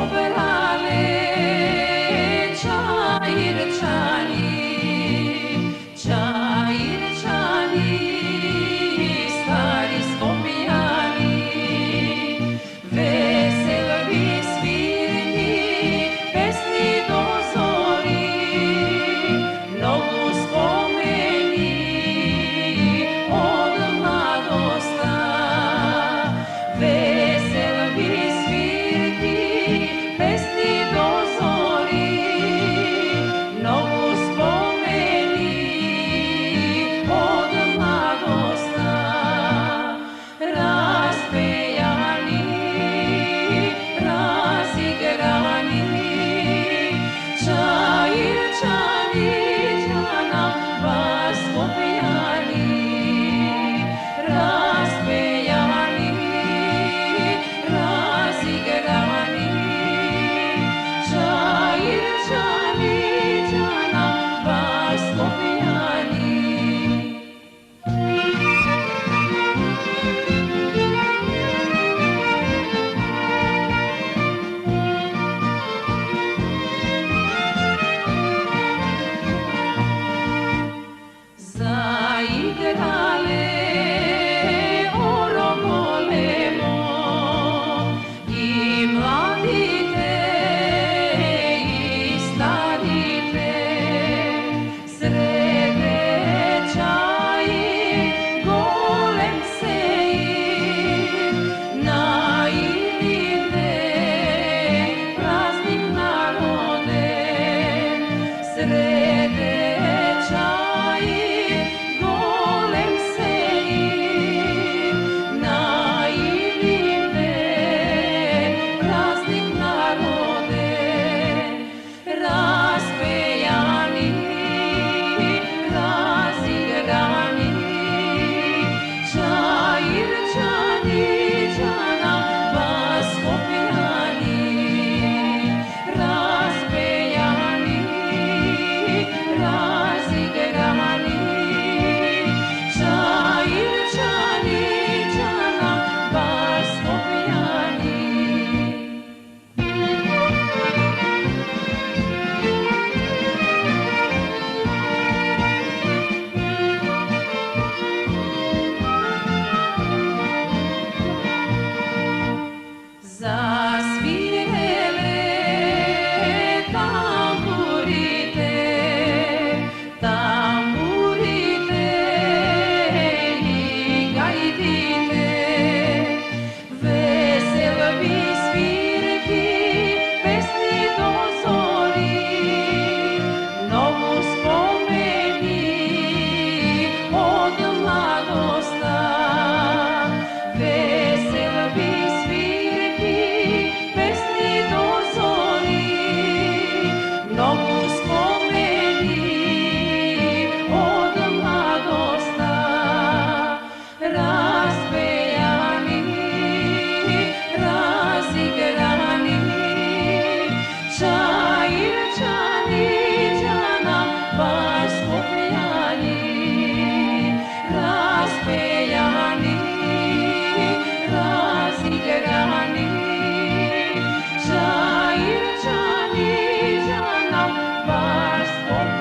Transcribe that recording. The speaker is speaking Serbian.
obrale čajirčani, čajirčani, stari Skopjani, veseli svirki, pesni do zori, mnogo spomeni od mladosta. Veseli svirki, pesni do zori, mnogo spomeni od mladosta. Raspejani, razigrani, čajirčani, džana vas Skopjani. Raspejani, razigrani, čajirčani, džana vas Skopjani. Zaigrale orogolemo i mladite i starite, srede čaji golem sejir, naivite praznik narode, srede čaji golem sejir, naivite praznik narode. Raspejani, razigrani, čajirčani, džana vas Skopjani. Raspejani, razigrani, čajirčani, džana vas Skopjani. Zasvirele tamburite, tamburite i gajdite, veseli svirki, pesni do zori, mnogo spomeni od mladosta. Veseli svirki, pesni do zori, mnogo spomeni od mladosta. Raspejani, razigrani, čajirčani, džana vas Skopjani. Raspejani, razigrani, čajirčani, džana vas Skopjani.